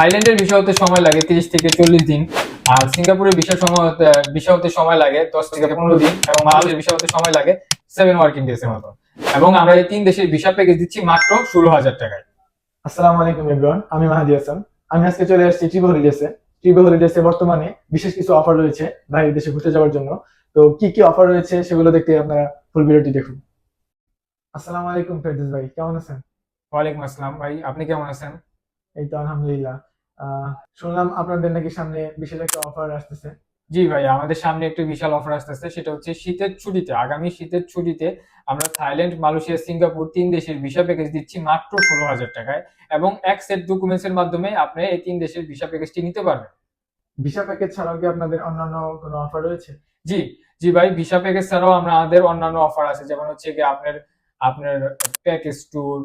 থাইল্যান্ডের ভিসা হতে সময় লাগে 30 থেকে 40 দিন। আর সিঙ্গাপুরের ভিসা হতে সময় লাগে 10 থেকে 15 দিন, এবং মালয়েশিয়ার ভিসা হতে সময় লাগে 7 ওয়ার্কিং ডেজ এর মতো। এবং আমরা এই 3 দেশের ভিসা প্যাকেজ দিচ্ছি মাত্র 16,000 টাকায়। আসসালামু আলাইকুম এভরিওয়ান, আমি মাহাদি হাসান। আমি আজকে চলে আসছি ট্রিপো হলিডেসে। ট্রিপো হলিডেসে বর্তমানে বিশেষ কিছু অফার রয়েছে বাইরের দেশে ঘুরতে যাওয়ার জন্য। তো কি কি অফার রয়েছে সেগুলো দেখতে আপনারা ফুল ভিডিওটি দেখুন। আসসালামু আলাইকুম ফেরদৌস ভাই, কেমন আছেন? ওয়ালাইকুম আসসালাম ভাই, আপনি কেমন আছেন? এই তো আলহামদুলিল্লাহ। শুনলাম আপনাদের নাকি সামনে বিশেষ একটা অফার আসতেছে। জি ভাই, আমাদের সামনে একটা বিশাল অফার আসতেছে, সেটা হচ্ছে শীতের ছুটিতে, আগামী শীতের ছুটিতে আমরা থাইল্যান্ড, মালয়েশিয়া, সিঙ্গাপুর 3 দেশের ভিসা প্যাকেজ দিচ্ছি মাত্র 16,000 টাকায়। এবং এক সেট ডকুমেন্টস এর মাধ্যমে আপনি এই 3 দেশের ভিসা প্যাকেজটি নিতে পারবেন। ভিসা প্যাকেজ ছাড়াও কি আপনাদের অন্যান্য কোনো অফার রয়েছে? জি, জি ভাই, ভিসা প্যাকেজ ছাড়াও আমাদের অন্যান্য অফার আছে, যেমন হচ্ছে কি আপনার আপনার প্যাকেজ ট্যুর,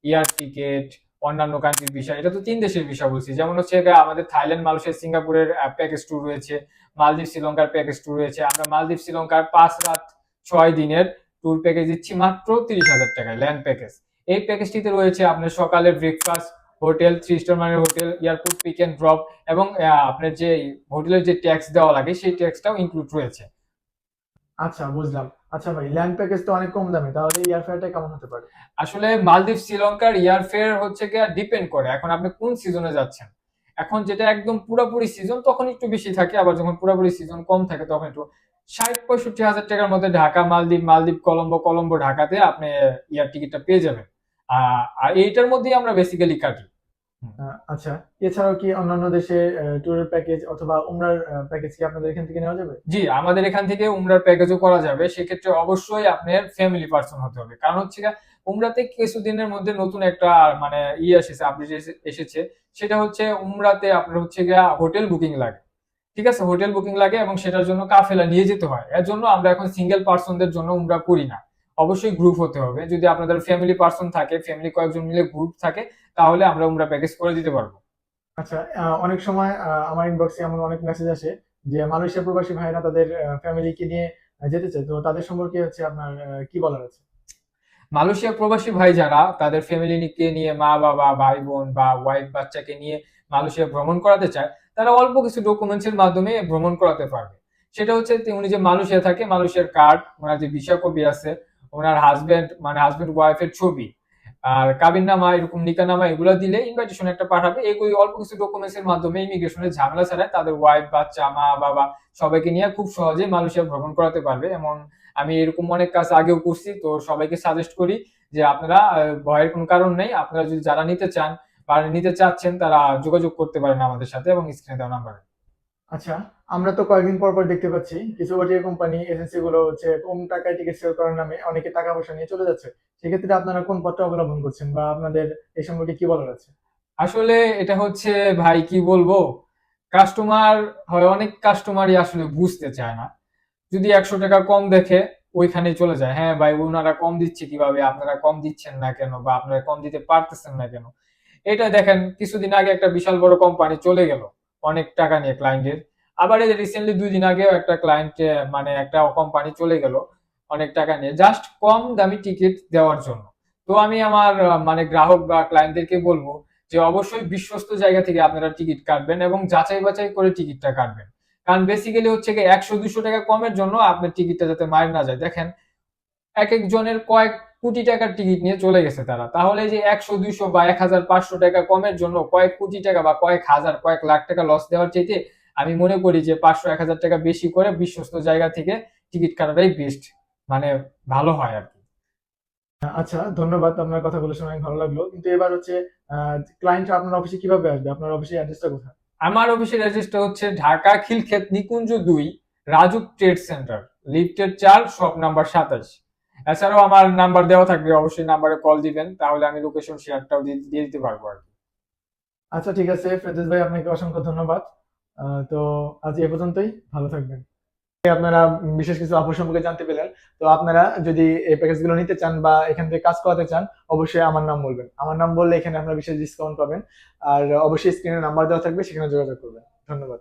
এয়ার টিকেট, অন্যান্য কান্ট্রির ভিসা। এটা তো 3 দেশের ভিসা বলছি, যেমন হচ্ছে গিয়ে আমাদের থাইল্যান্ড, মালয়েশিয়া, সিঙ্গাপুরের প্যাকেজ ট্যুর রয়েছে, মালদ্বীপ, শ্রীলঙ্কার প্যাকেজ ট্যুর রয়েছে। আমরা মালদ্বীপ, শ্রীলঙ্কার 5 রাত 6 দিনের ট্যুর প্যাকেজ দিচ্ছি মাত্র 30,000 টাকায়, ল্যান্ড প্যাকেজ। এই প্যাকেজটিতে রয়েছে আপনার সকালের ব্রেকফাস্ট, হোটেল, 3 স্টার মানের hotel, airport pick and drop, এবং আপনার যে হোটেলের যে ট্যাক্স দেওয়া লাগে সেই ট্যাক্সটাও ইনক্লুড রয়েছে। আচ্ছা, বুঝলাম। আচ্ছা ভাই, ল্যান্ড প্যাকেজ তো অনেক কম দামে, তাহলে এয়ার ফেয়ারটা কেমন হতে পারে? আসলে মালদ্বীপ, শ্রীলঙ্কার এয়ারফেয়ার হচ্ছে গিয়ে ডিপেন্ড করে এখন আপনি কোন সিজনে যাচ্ছেন। এখন যেটা একদম পুরোপুরি সিজন তখন একটু বেশি থাকে, আবার যখন পুরোপুরি সিজন কম থাকে তখন একটু 60-65 হাজার টাকার মধ্যে ঢাকা মালদ্বীপ, মালদ্বীপ কলম্বো, কলম্বো ঢাকাতে আপনি এয়ার টিকিটটা পেয়ে যাবেন। আর এইটার মধ্যেই আমরা বেসিক্যালি কাটি। আচ্ছা, এছাড়াও কি অন্যান্য দেশে ট্যুরের প্যাকেজ অথবা উমরার প্যাকেজ কি আপনাদের এখান থেকে নেওয়া যাবে? জি, আমাদের এখান থেকে উমরার প্যাকেজও করা যাবে। সেক্ষেত্রে অবশ্যই আপনার ফ্যামিলি পারসন হতে হবে। কারণ হচ্ছে গিয়ে উমরাতে কিছুদিনের মধ্যে নতুন একটা মানে এসেছে, আপডেট এসেছে। সেটা হচ্ছে উমরাতে আপনার হচ্ছে গিয়ে হোটেল বুকিং লাগে। ঠিক আছে? হোটেল বুকিং লাগে এবং সেটার জন্য কাফেলা নিয়ে যেতে হয়। এর জন্য আমরা এখন সিঙ্গেল পারসনদের জন্য উমরা করি না। অবশ্যই গ্রুপ হতে হবে। যদি আপনাদের ফ্যামিলি পারসন থাকে, ফ্যামিলি কয়েকজন মিলে গ্রুপ থাকে, তাহলে আমরা উমরা প্যাকেজ করে দিতে পারবো। আচ্ছা, অনেক সময় আমার ইনবক্সে এমন অনেক মেসেজ আসে যে মালয়েশিয়া প্রবাসী ভাইরা তাদের ফ্যামিলিকে নিয়ে যেতে চায়। তো তাদের সম্পর্কে হচ্ছে আপনার কি বলার আছে? মালয়েশিয়া প্রবাসী ভাই যারা তাদের ফ্যামিলিকে নিয়ে, মা বাবা, ভাই বোন বা ওয়াইফ বাচ্চাকে নিয়ে মালয়েশিয়া ভ্রমণ করাতে চায়, তারা অল্প কিছু ডকুমেন্টস এর মাধ্যমে ভ্রমণ করাতে পারবে। সেটা হচ্ছে উনি যে মালয়েশিয়া থাকে, মালয়েশিয়ার কার্ড, ওনার যে ভিসা কপি আছে, ওনার হাজবেন্ড মানে হাজবেন্ড ওয়াইফের ছবি, আর কাবিননামা, এরকম নিকানামা, এগুলো দিলে ইনভাইটেশন একটা পাঠাবে। এগুলি অল্প কিছু ডকুমেন্টস এর মাধ্যমে ইমিগ্রেশনের ঝামেলা ছাড়াই তাদের ওয়াইফ, বাচ্চা, মা বাবা সবাইকে নিয়ে খুব সহজেই মালয়েশিয়া ভ্রমণ করাতে পারবে। এমন আমি এরকম অনেক কাজ আগেও করছি, তো সবাইকে সাজেস্ট করি যে আপনারা ভয়ের কোনো কারণ নেই। আপনারা যদি যারা নিতে চান বা নিতে চাচ্ছেন তারা যোগাযোগ করতে পারেন আমাদের সাথে এবং স্ক্রিনে দেওয়া নাম্বারে। আচ্ছা, আমরা তো কয়েকদিন পর পর দেখতে পাচ্ছি কিছু ওটিএ কোম্পানি এজেন্সি গুলো হচ্ছে কম টাকায় টিকিট সেল করার নামে অনেকে টাকা পয়সা নিয়ে চলে যাচ্ছে। সেক্ষেত্রে আপনারা কোন পথটা অবলম্বন করছেন বা আপনাদের এই সম্পর্কে কি বলার আছে? আসলে এটা হচ্ছে ভাই কি বলবো, কাস্টমার হয়, অনেক কাস্টমারই আসলে বুঝতে চায় না। যদি 100 টাকা কম দেখে ওইখানেই চলে যায়, হ্যাঁ ভাই ওনারা কম দিচ্ছে কিভাবে, আপনারা কম দিচ্ছেন না কেন, বা আপনারা কম দিতে পারতেছেন না কেন। এটা দেখেন, কিছুদিন আগে একটা বিশাল বড় কোম্পানি চলে গেল অনেক টাকা নিয়ে ক্লায়েন্টের। আবার এই যে রিসেন্টলি 2 দিন আগেও একটা ক্লায়েন্ট মানে একটা কোম্পানি চলে গেল অনেক টাকা নিয়ে, জাস্ট কম দামি টিকিট দেওয়ার জন্য। তো আমি আমার মানে গ্রাহক বা ক্লায়েন্টদেরকে বলবো যে অবশ্যই বিশ্বস্ত জায়গা থেকে আপনারা টিকিট কাটবেন এবং যাচাই বাছাই করে টিকিটটা কাটবেন। কারণ বেসিক্যালি হচ্ছে কি 100-200 টাকা কমের জন্য আপনার টিকিটটা যাতে মার না যায়। দেখেন, এক একজনের কয়েক কোটি টাকার টিকিট নিয়ে চলে গেছে তারা, তাহলে যে 100-200 বা 1,000-500 টাকা কমের জন্য কয়েক কোটি টাকা বা কয়েক হাজার, কয়েক লাখ টাকা লস দেওয়ার চাইতে আমি মনে করি যে 500-1,000 টাকা বেশি করে বিশ্বস্ত জায়গা থেকে টিকিট কাটাটাই বেস্ট, মানে ভালো হয় আর কি। আচ্ছা, ধন্যবাদ। আপনার কথাগুলো শুনে অনেক ভালো লাগলো। কিন্তু এবার হচ্ছে ক্লায়েন্ট আপনার অফিসে কিভাবে আসবে? আপনার অফিসের অ্যাড্রেসটা কোথায়? আমার অফিসের অ্যাড্রেসটা হচ্ছে ঢাকা খিলক্ষেত নিকুঞ্জ 2, রাজুক ট্রেড সেন্টার, লিফটের 4, শপ নাম্বার 27। এছাড়াও আমার নাম্বার দেওয়া থাকবে, অবশ্যই নাম্বারে কল দিবেন, তাহলে আমি লোকেশন শেয়ারটাও দিয়ে দিতে পারবো আর কি। আচ্ছা, ঠিক আছে ফেরদৌস ভাই, আপনাকে অসংখ্য ধন্যবাদ। তো আজ এ পর্যন্তই। ভালো থাকবেন। আপনারা বিশেষ কিছু অফার সম্পর্কে জানতে পেলেন। তো আপনারা যদি এই প্যাকেজগুলো নিতে চান বা এখান থেকে কাজ করাতে চান, অবশ্যই আমার নাম বলবেন। আমার নাম বললে এখানে আপনারা বিশেষ ডিসকাউন্ট পাবেন। আর অবশ্যই স্ক্রিনে নাম্বার দেওয়া থাকবে, সেখানে যোগাযোগ করবেন। ধন্যবাদ।